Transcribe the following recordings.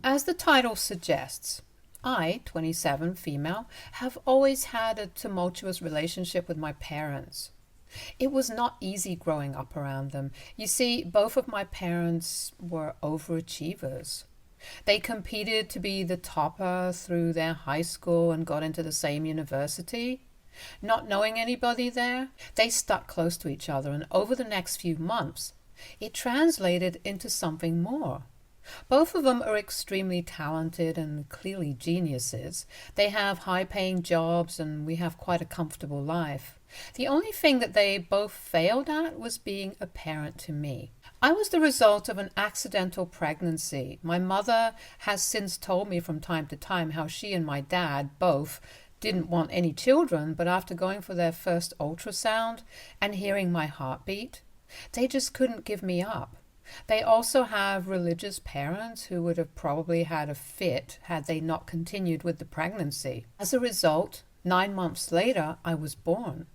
As the title suggests, I, 27, female, have always had a tumultuous relationship with my parents. It was not easy growing up around them. You see, both of my parents were overachievers. They competed to be the topper through their high school and got into the same university. Not knowing anybody there, they stuck close to each other, and over the next few months, it translated into something more. Both of them are extremely talented and clearly geniuses. They have high-paying jobs and we have quite a comfortable life. The only thing that they both failed at was being a parent to me. I was the result of an accidental pregnancy. My mother has since told me from time to time how she and my dad both didn't want any children, but after going for their first ultrasound and hearing my heartbeat, they just couldn't give me up. They also have religious parents who would have probably had a fit had they not continued with the pregnancy. As a result, 9 months later, I was born.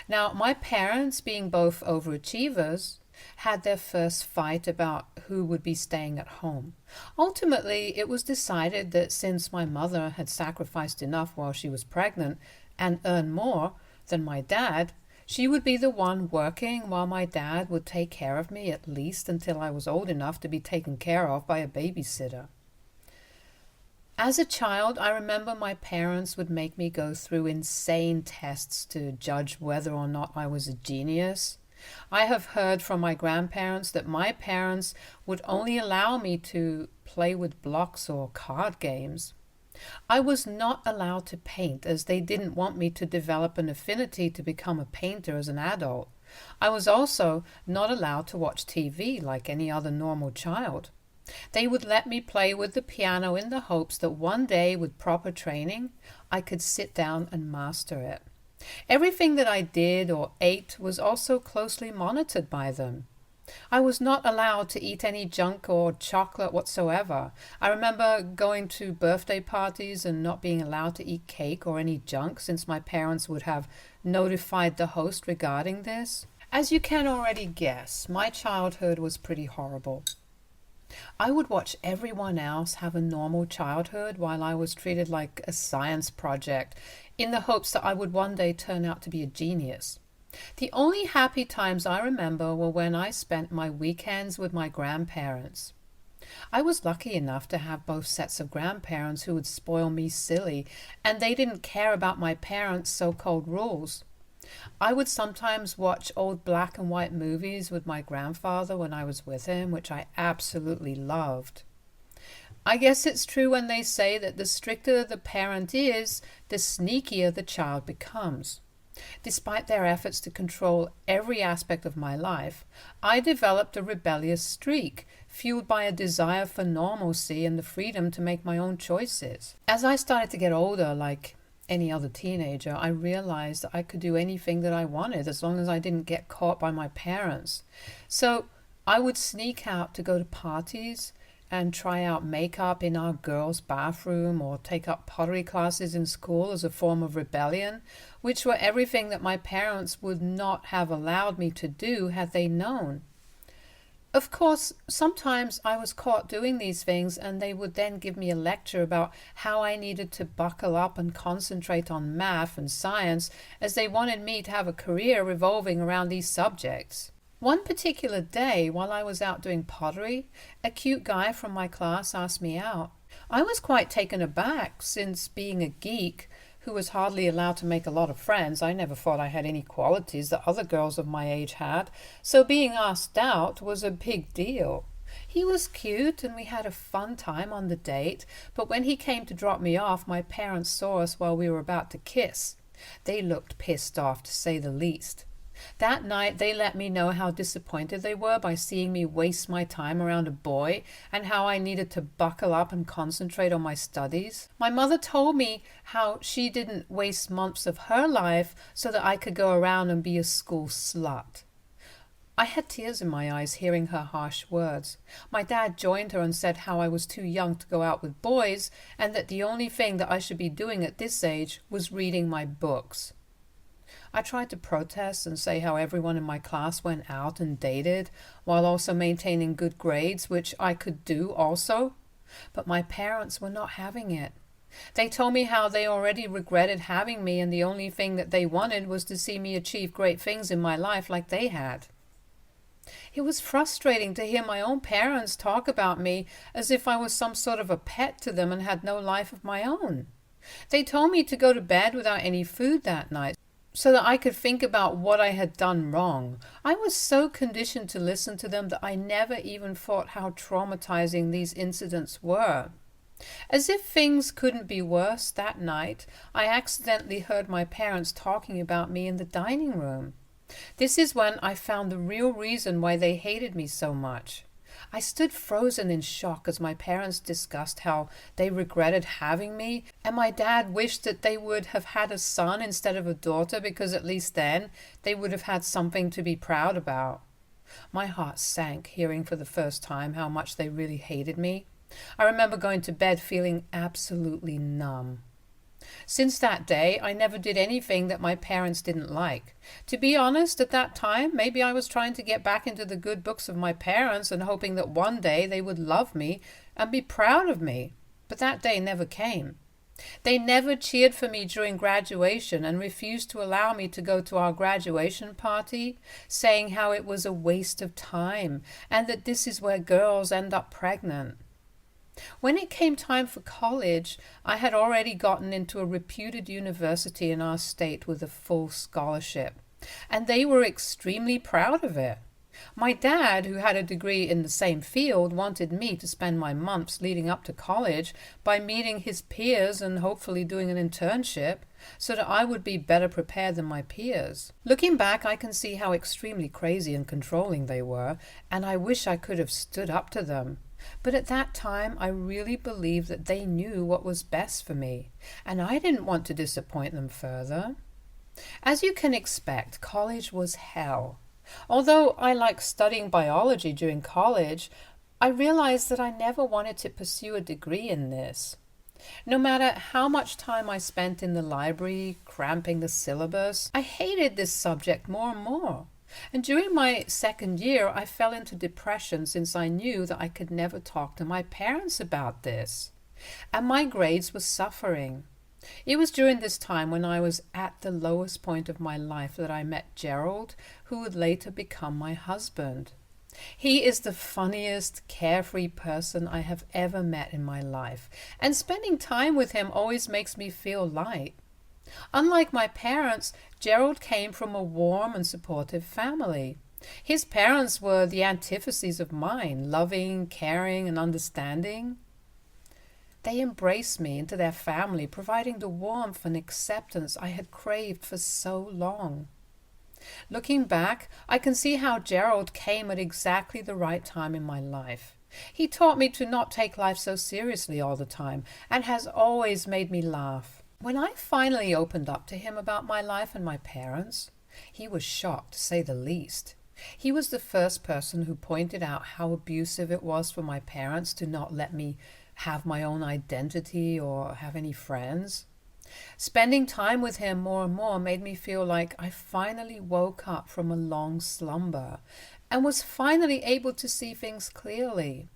Now, my parents, being both overachievers, had their first fight about who would be staying at home. Ultimately, it was decided that since my mother had sacrificed enough while she was pregnant and earned more than my dad, she would be the one working while my dad would take care of me at least until I was old enough to be taken care of by a babysitter. As a child, I remember my parents would make me go through insane tests to judge whether or not I was a genius. I have heard from my grandparents that my parents would only allow me to play with blocks or card games. I was not allowed to paint as they didn't want me to develop an affinity to become a painter as an adult. I was also not allowed to watch TV like any other normal child. They would let me play with the piano in the hopes that one day, with proper training, I could sit down and master it. Everything that I did or ate was also closely monitored by them. I was not allowed to eat any junk or chocolate whatsoever. I remember going to birthday parties and not being allowed to eat cake or any junk since my parents would have notified the host regarding this. As you can already guess, my childhood was pretty horrible. I would watch everyone else have a normal childhood while I was treated like a science project in the hopes that I would one day turn out to be a genius. The only happy times I remember were when I spent my weekends with my grandparents. I was lucky enough to have both sets of grandparents who would spoil me silly, and they didn't care about my parents' so-called rules. I would sometimes watch old black and white movies with my grandfather when I was with him, which I absolutely loved. I guess it's true when they say that the stricter the parent is, the sneakier the child becomes. Despite their efforts to control every aspect of my life, I developed a rebellious streak, fueled by a desire for normalcy and the freedom to make my own choices. As I started to get older, like any other teenager, I realized that I could do anything that I wanted as long as I didn't get caught by my parents. So I would sneak out to go to parties and try out makeup in our girls' bathroom or take up pottery classes in school as a form of rebellion, which were everything that my parents would not have allowed me to do had they known. Of course, sometimes I was caught doing these things and they would then give me a lecture about how I needed to buckle up and concentrate on math and science, as they wanted me to have a career revolving around these subjects. One particular day, while I was out doing pottery, a cute guy from my class asked me out. I was quite taken aback, since being a geek who was hardly allowed to make a lot of friends, I never thought I had any qualities that other girls of my age had, so being asked out was a big deal. He was cute and we had a fun time on the date, but when he came to drop me off, my parents saw us while we were about to kiss. They looked pissed off, to say the least. That night they let me know how disappointed they were by seeing me waste my time around a boy and how I needed to buckle up and concentrate on my studies. My mother told me how she didn't waste months of her life so that I could go around and be a school slut. I had tears in my eyes hearing her harsh words. My dad joined her and said how I was too young to go out with boys and that the only thing that I should be doing at this age was reading my books. I tried to protest and say how everyone in my class went out and dated while also maintaining good grades, which I could do also. But my parents were not having it. They told me how they already regretted having me, and the only thing that they wanted was to see me achieve great things in my life like they had. It was frustrating to hear my own parents talk about me as if I was some sort of a pet to them and had no life of my own. They told me to go to bed without any food that night so that I could think about what I had done wrong. I was so conditioned to listen to them that I never even thought how traumatizing these incidents were. As if things couldn't be worse, that night I accidentally heard my parents talking about me in the dining room. This is when I found the real reason why they hated me so much. I stood frozen in shock as my parents discussed how they regretted having me, and my dad wished that they would have had a son instead of a daughter because at least then they would have had something to be proud about. My heart sank hearing for the first time how much they really hated me. I remember going to bed feeling absolutely numb. Since that day, I never did anything that my parents didn't like. To be honest, at that time, maybe I was trying to get back into the good books of my parents and hoping that one day they would love me and be proud of me. But that day never came. They never cheered for me during graduation and refused to allow me to go to our graduation party, saying how it was a waste of time and that this is where girls end up pregnant. When it came time for college, I had already gotten into a reputed university in our state with a full scholarship, and they were extremely proud of it. My dad, who had a degree in the same field, wanted me to spend my months leading up to college by meeting his peers and hopefully doing an internship so that I would be better prepared than my peers. Looking back, I can see how extremely crazy and controlling they were, and I wish I could have stood up to them. But at that time, I really believed that they knew what was best for me, and I didn't want to disappoint them further. As you can expect, college was hell. Although I liked studying biology during college, I realized that I never wanted to pursue a degree in this. No matter how much time I spent in the library cramping the syllabus, I hated this subject more and more. And during my second year, I fell into depression since I knew that I could never talk to my parents about this. And my grades were suffering. It was during this time when I was at the lowest point of my life that I met Gerald, who would later become my husband. He is the funniest, carefree person I have ever met in my life, and spending time with him always makes me feel light. Unlike my parents, Gerald came from a warm and supportive family. His parents were the antitheses of mine, loving, caring, and understanding. They embraced me into their family, providing the warmth and acceptance I had craved for so long. Looking back, I can see how Gerald came at exactly the right time in my life. He taught me to not take life so seriously all the time, and has always made me laugh. When I finally opened up to him about my life and my parents, he was shocked, to say the least. He was the first person who pointed out how abusive it was for my parents to not let me have my own identity or have any friends. Spending time with him more and more made me feel like I finally woke up from a long slumber and was finally able to see things clearly.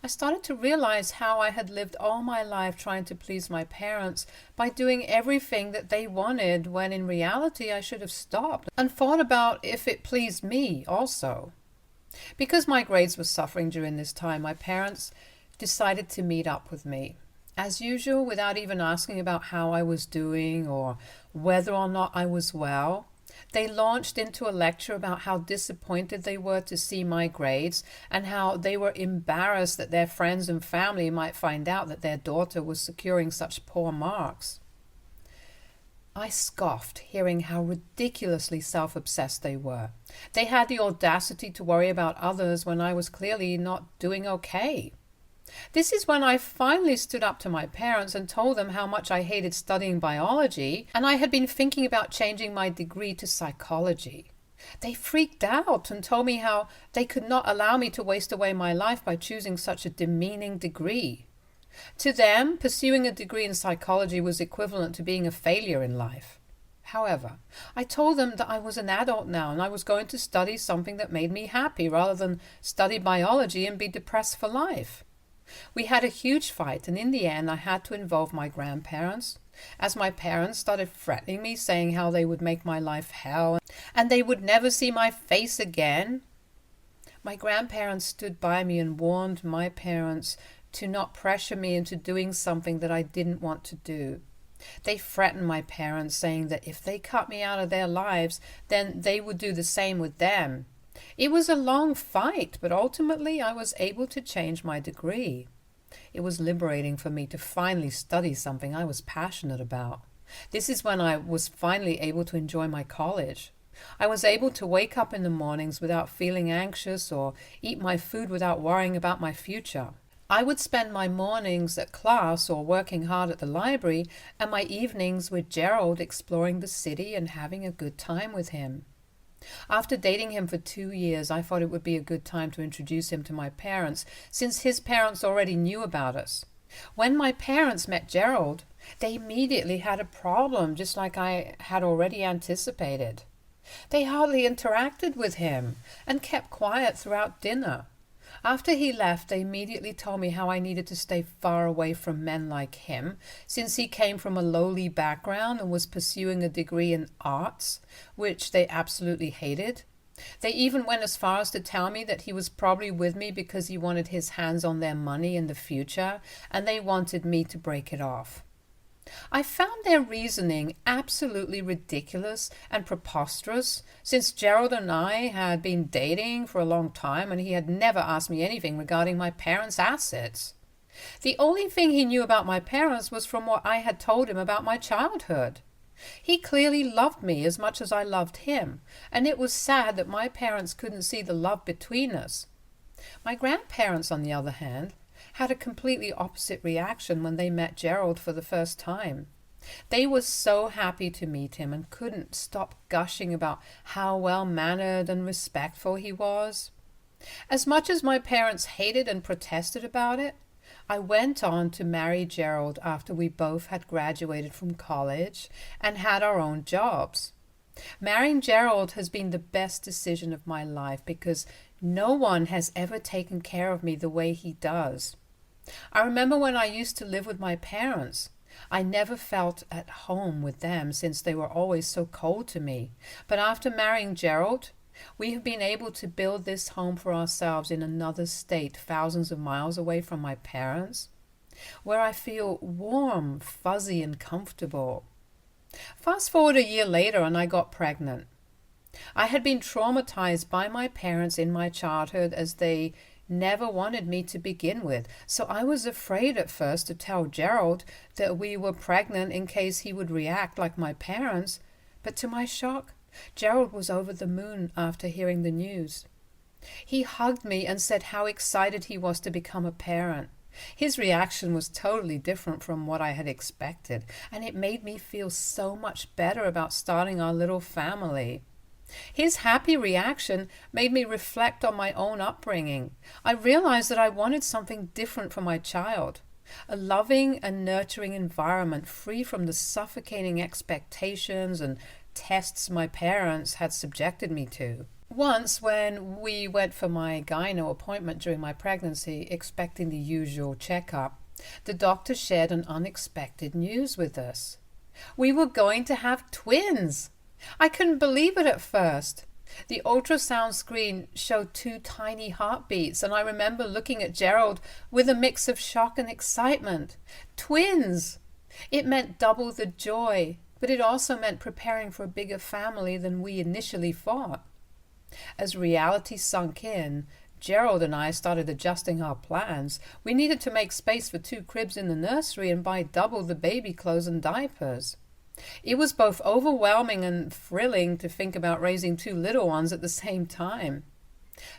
I started to realize how I had lived all my life trying to please my parents by doing everything that they wanted, when in reality I should have stopped and thought about if it pleased me also. Because my grades were suffering during this time, my parents decided to meet up with me. As usual, without even asking about how I was doing or whether or not I was well, they launched into a lecture about how disappointed they were to see my grades and how they were embarrassed that their friends and family might find out that their daughter was securing such poor marks. I scoffed, hearing how ridiculously self-obsessed they were. They had the audacity to worry about others when I was clearly not doing okay. This is when I finally stood up to my parents and told them how much I hated studying biology, and I had been thinking about changing my degree to psychology. They freaked out and told me how they could not allow me to waste away my life by choosing such a demeaning degree. To them, pursuing a degree in psychology was equivalent to being a failure in life. However, I told them that I was an adult now and I was going to study something that made me happy rather than study biology and be depressed for life. We had a huge fight, and in the end I had to involve my grandparents, as my parents started threatening me, saying how they would make my life hell and they would never see my face again. My grandparents stood by me and warned my parents to not pressure me into doing something that I didn't want to do. They threatened my parents, saying that if they cut me out of their lives, then they would do the same with them. It was a long fight, but ultimately I was able to change my degree. It was liberating for me to finally study something I was passionate about. This is when I was finally able to enjoy my college. I was able to wake up in the mornings without feeling anxious or eat my food without worrying about my future. I would spend my mornings at class or working hard at the library, and my evenings with Gerald exploring the city and having a good time with him. After dating him for 2 years, I thought it would be a good time to introduce him to my parents, since his parents already knew about us. When my parents met Gerald, they immediately had a problem, just like I had already anticipated. They hardly interacted with him and kept quiet throughout dinner. After he left, they immediately told me how I needed to stay far away from men like him, since he came from a lowly background and was pursuing a degree in arts, which they absolutely hated. They even went as far as to tell me that he was probably with me because he wanted his hands on their money in the future, and they wanted me to break it off. I found their reasoning absolutely ridiculous and preposterous, since Gerald and I had been dating for a long time and he had never asked me anything regarding my parents' assets. The only thing he knew about my parents was from what I had told him about my childhood. He clearly loved me as much as I loved him, and it was sad that my parents couldn't see the love between us. My grandparents, on the other hand, had a completely opposite reaction when they met Gerald for the first time. They were so happy to meet him and couldn't stop gushing about how well-mannered and respectful he was. As much as my parents hated and protested about it, I went on to marry Gerald after we both had graduated from college and had our own jobs. Marrying Gerald has been the best decision of my life because no one has ever taken care of me the way he does. I remember when I used to live with my parents. I never felt at home with them since they were always so cold to me. But after marrying Gerald, we have been able to build this home for ourselves in another state, thousands of miles away from my parents, where I feel warm, fuzzy, and comfortable. Fast forward a year later and I got pregnant. I had been traumatized by my parents in my childhood, as they never wanted me to begin with, so I was afraid at first to tell Gerald that we were pregnant in case he would react like my parents, but to my shock, Gerald was over the moon after hearing the news. He hugged me and said how excited he was to become a parent. His reaction was totally different from what I had expected, and it made me feel so much better about starting our little family. His happy reaction made me reflect on my own upbringing. I realized that I wanted something different for my child, a loving and nurturing environment free from the suffocating expectations and tests my parents had subjected me to. Once, when we went for my gyno appointment during my pregnancy, expecting the usual checkup, the doctor shared an unexpected news with us. We were going to have twins! I couldn't believe it at first. The ultrasound screen showed 2 tiny heartbeats, and I remember looking at Gerald with a mix of shock and excitement. Twins! It meant double the joy, but it also meant preparing for a bigger family than we initially thought. As reality sunk in, Gerald and I started adjusting our plans. We needed to make space for 2 cribs in the nursery and buy double the baby clothes and diapers. It was both overwhelming and thrilling to think about raising 2 little ones at the same time.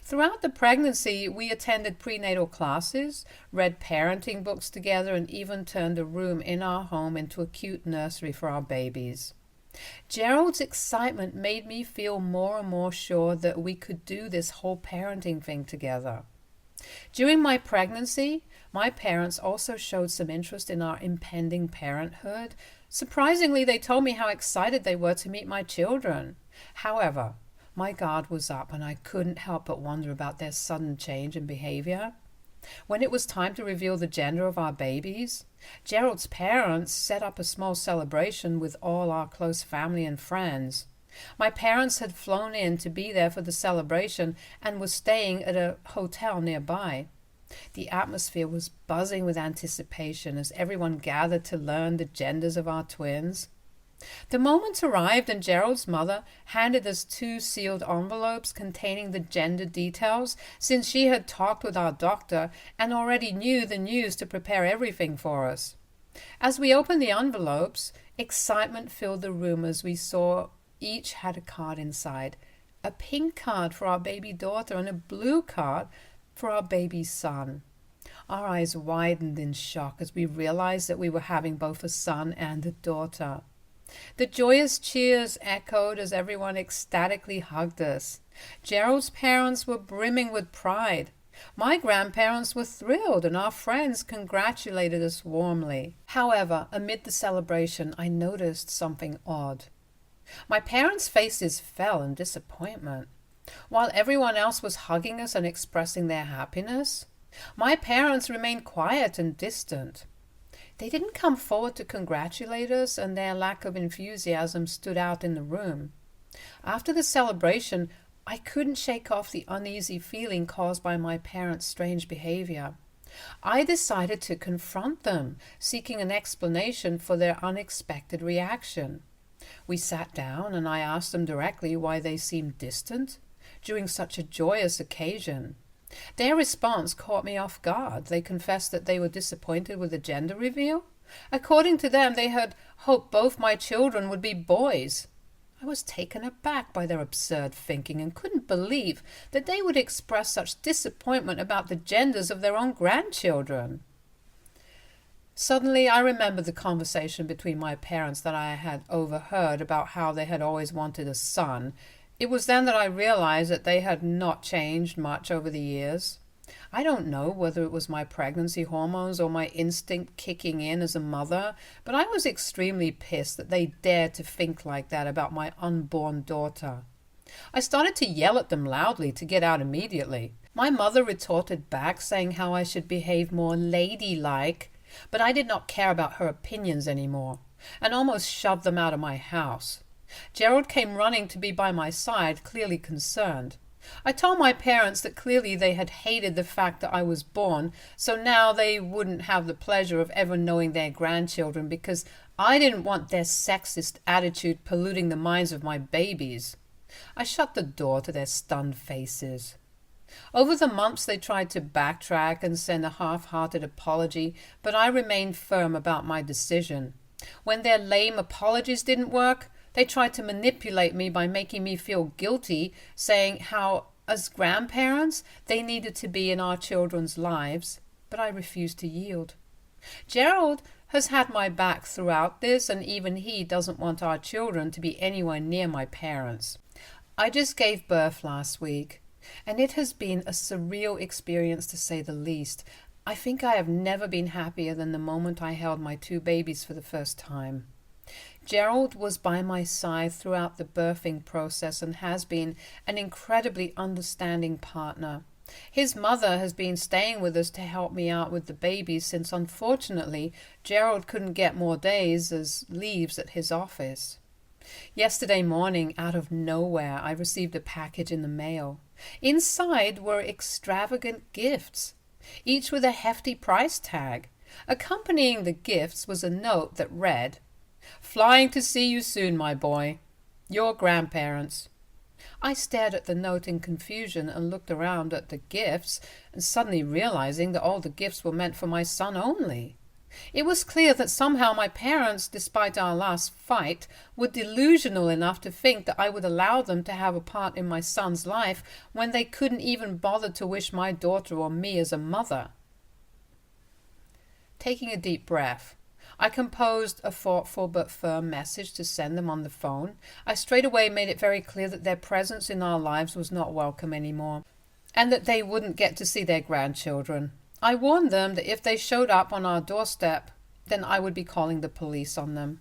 Throughout the pregnancy, we attended prenatal classes, read parenting books together, and even turned a room in our home into a cute nursery for our babies. Gerald's excitement made me feel more and more sure that we could do this whole parenting thing together. During my pregnancy, my parents also showed some interest in our impending parenthood. Surprisingly, they told me how excited they were to meet my children. However, my guard was up and I couldn't help but wonder about their sudden change in behavior. When it was time to reveal the gender of our babies, Gerald's parents set up a small celebration with all our close family and friends. My parents had flown in to be there for the celebration and were staying at a hotel nearby. The atmosphere was buzzing with anticipation as everyone gathered to learn the genders of our twins. The moment arrived and Gerald's mother handed us 2 sealed envelopes containing the gender details, since she had talked with our doctor and already knew the news to prepare everything for us. As we opened the envelopes, excitement filled the room as we saw each had a card inside. A pink card for our baby daughter and a blue card for our baby son. Our eyes widened in shock as we realized that we were having both a son and a daughter. The joyous cheers echoed as everyone ecstatically hugged us. Gerald's parents were brimming with pride. My grandparents were thrilled and our friends congratulated us warmly. However, amid the celebration, I noticed something odd. My parents' faces fell in disappointment. While everyone else was hugging us and expressing their happiness, my parents remained quiet and distant. They didn't come forward to congratulate us, and their lack of enthusiasm stood out in the room. After the celebration, I couldn't shake off the uneasy feeling caused by my parents' strange behavior. I decided to confront them, seeking an explanation for their unexpected reaction. We sat down and I asked them directly why they seemed distant during such a joyous occasion. Their response caught me off guard. They confessed that they were disappointed with the gender reveal. According to them, they had hoped both my children would be boys. I was taken aback by their absurd thinking and couldn't believe that they would express such disappointment about the genders of their own grandchildren. Suddenly, I remembered the conversation between my parents that I had overheard about how they had always wanted a son. It was then that I realized that they had not changed much over the years. I don't know whether it was my pregnancy hormones or my instinct kicking in as a mother, but I was extremely pissed that they dared to think like that about my unborn daughter. I started to yell at them loudly to get out immediately. My mother retorted back, saying how I should behave more ladylike, but I did not care about her opinions anymore, and almost shoved them out of my house. Gerald came running to be by my side, clearly concerned. I told my parents that clearly they had hated the fact that I was born, so now they wouldn't have the pleasure of ever knowing their grandchildren because I didn't want their sexist attitude polluting the minds of my babies. I shut the door to their stunned faces. Over the months they tried to backtrack and send a half-hearted apology, but I remained firm about my decision. When their lame apologies didn't work, they tried to manipulate me by making me feel guilty, saying how, as grandparents, they needed to be in our children's lives, but I refused to yield. Gerald has had my back throughout this, and even he doesn't want our children to be anywhere near my parents. I just gave birth last week, and it has been a surreal experience to say the least. I think I have never been happier than the moment I held my 2 babies for the first time. Gerald was by my side throughout the birthing process and has been an incredibly understanding partner. His mother has been staying with us to help me out with the babies since, unfortunately, Gerald couldn't get more days as leaves at his office. Yesterday morning, out of nowhere, I received a package in the mail. Inside were extravagant gifts, each with a hefty price tag. Accompanying the gifts was a note that read, "Flying to see you soon, my boy. Your grandparents." I stared at the note in confusion and looked around at the gifts, and suddenly realizing that all the gifts were meant for my son only. It was clear that somehow my parents, despite our last fight, were delusional enough to think that I would allow them to have a part in my son's life when they couldn't even bother to wish my daughter or me as a mother. Taking a deep breath, I composed a thoughtful but firm message to send them on the phone. I straight away made it very clear that their presence in our lives was not welcome anymore, and that they wouldn't get to see their grandchildren. I warned them that if they showed up on our doorstep, then I would be calling the police on them.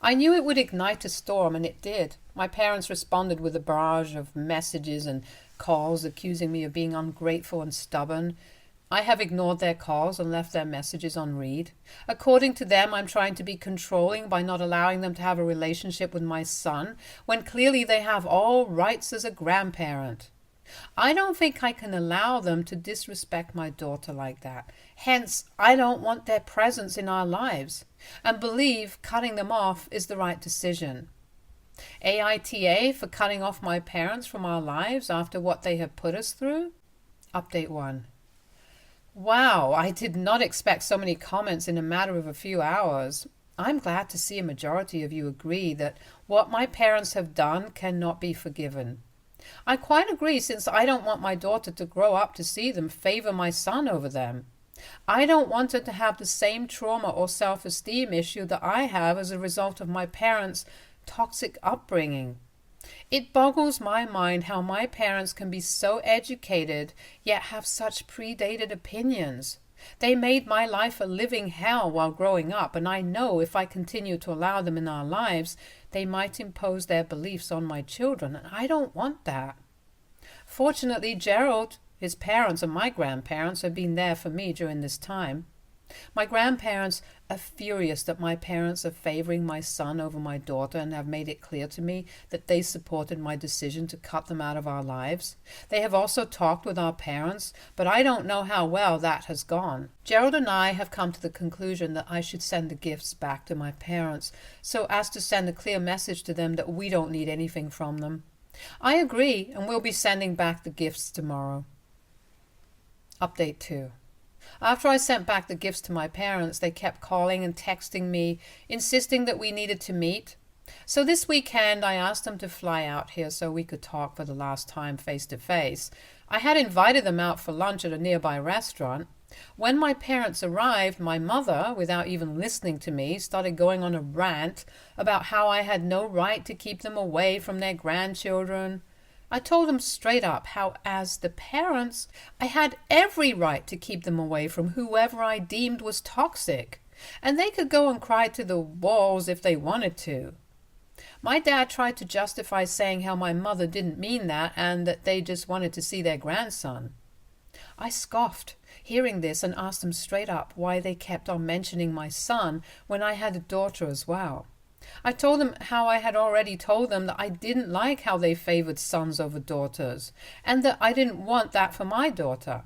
I knew it would ignite a storm, and it did. My parents responded with a barrage of messages and calls accusing me of being ungrateful and stubborn. I have ignored their calls and left their messages on read. According to them, I'm trying to be controlling by not allowing them to have a relationship with my son, when clearly they have all rights as a grandparent. I don't think I can allow them to disrespect my daughter like that. Hence, I don't want their presence in our lives, and believe cutting them off is the right decision. AITA for cutting off my parents from our lives after what they have put us through? Update 1. Wow, I did not expect so many comments in a matter of a few hours. I'm glad to see a majority of you agree that what my parents have done cannot be forgiven. I quite agree, since I don't want my daughter to grow up to see them favor my son over them. I don't want her to have the same trauma or self-esteem issue that I have as a result of my parents' toxic upbringing. It boggles my mind how my parents can be so educated yet have such predated opinions. They made my life a living hell while growing up, and I know if I continue to allow them in our lives, they might impose their beliefs on my children, and I don't want that. Fortunately, Gerald, his parents, and my grandparents have been there for me during this time. My grandparents are furious that my parents are favoring my son over my daughter and have made it clear to me that they supported my decision to cut them out of our lives. They have also talked with our parents, but I don't know how well that has gone. Gerald and I have come to the conclusion that I should send the gifts back to my parents, so as to send a clear message to them that we don't need anything from them. I agree, and we'll be sending back the gifts tomorrow. Update 2. After I sent back the gifts to my parents, they kept calling and texting me, insisting that we needed to meet. So this weekend, I asked them to fly out here so we could talk for the last time face to face. I had invited them out for lunch at a nearby restaurant. When my parents arrived, my mother, without even listening to me, started going on a rant about how I had no right to keep them away from their grandchildren. I told them straight up how, as the parents, I had every right to keep them away from whoever I deemed was toxic, and they could go and cry to the walls if they wanted to. My dad tried to justify saying how my mother didn't mean that and that they just wanted to see their grandson. I scoffed, hearing this, and asked them straight up why they kept on mentioning my son when I had a daughter as well. I told them how I had already told them that I didn't like how they favored sons over daughters, and that I didn't want that for my daughter.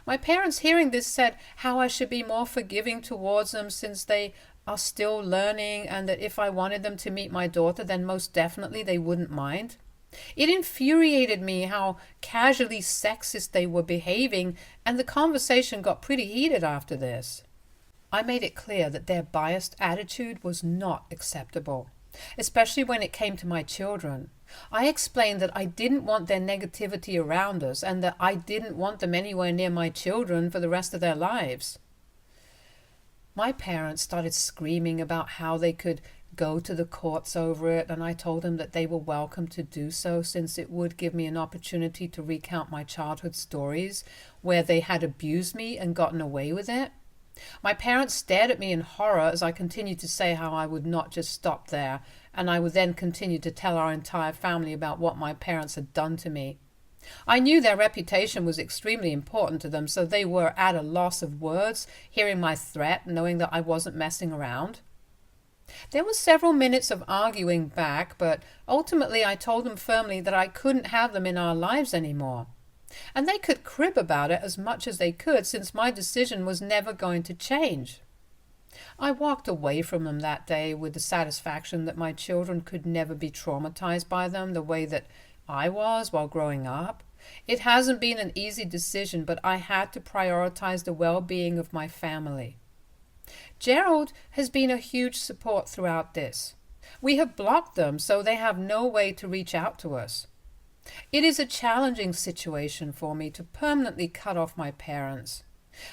My parents, hearing this, said how I should be more forgiving towards them since they are still learning, and that if I wanted them to meet my daughter, then most definitely they wouldn't mind. It infuriated me how casually sexist they were behaving, and the conversation got pretty heated after this. I made it clear that their biased attitude was not acceptable, especially when it came to my children. I explained that I didn't want their negativity around us and that I didn't want them anywhere near my children for the rest of their lives. My parents started screaming about how they could go to the courts over it, and I told them that they were welcome to do so, since it would give me an opportunity to recount my childhood stories where they had abused me and gotten away with it. My parents stared at me in horror as I continued to say how I would not just stop there, and I would then continue to tell our entire family about what my parents had done to me. I knew their reputation was extremely important to them, so they were at a loss of words, hearing my threat, knowing that I wasn't messing around. There were several minutes of arguing back, but ultimately I told them firmly that I couldn't have them in our lives anymore. And they could crib about it as much as they could, since my decision was never going to change. I walked away from them that day with the satisfaction that my children could never be traumatized by them the way that I was while growing up. It hasn't been an easy decision, but I had to prioritize the well-being of my family. Gerald has been a huge support throughout this. We have blocked them, so they have no way to reach out to us. It is a challenging situation for me to permanently cut off my parents,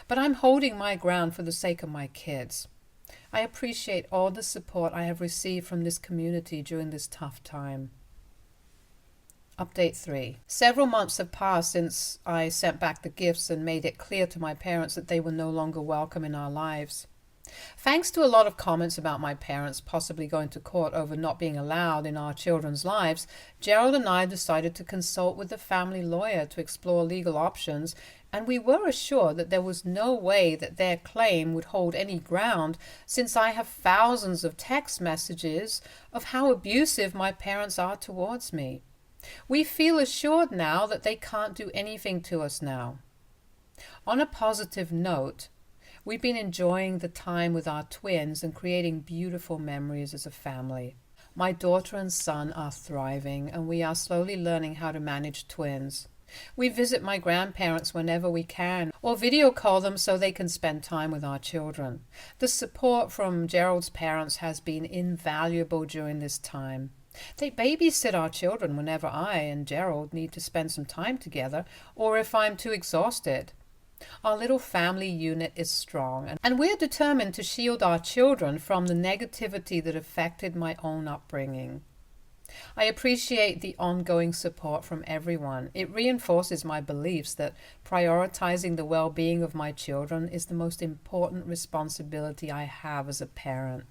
but I'm holding my ground for the sake of my kids. I appreciate all the support I have received from this community during this tough time. Update 3. Several months have passed since I sent back the gifts and made it clear to my parents that they were no longer welcome in our lives. Thanks to a lot of comments about my parents possibly going to court over not being allowed in our children's lives, Gerald and I decided to consult with the family lawyer to explore legal options, and we were assured that there was no way that their claim would hold any ground, since I have thousands of text messages of how abusive my parents are towards me. We feel assured now that they can't do anything to us now. On a positive note, we've been enjoying the time with our twins and creating beautiful memories as a family. My daughter and son are thriving, and we are slowly learning how to manage twins. We visit my grandparents whenever we can, or video call them so they can spend time with our children. The support from Gerald's parents has been invaluable during this time. They babysit our children whenever I and Gerald need to spend some time together, or if I'm too exhausted. Our little family unit is strong, and we're determined to shield our children from the negativity that affected my own upbringing. I appreciate the ongoing support from everyone. It reinforces my beliefs that prioritizing the well-being of my children is the most important responsibility I have as a parent.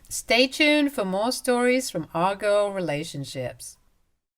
Stay tuned for more stories from our girl relationships.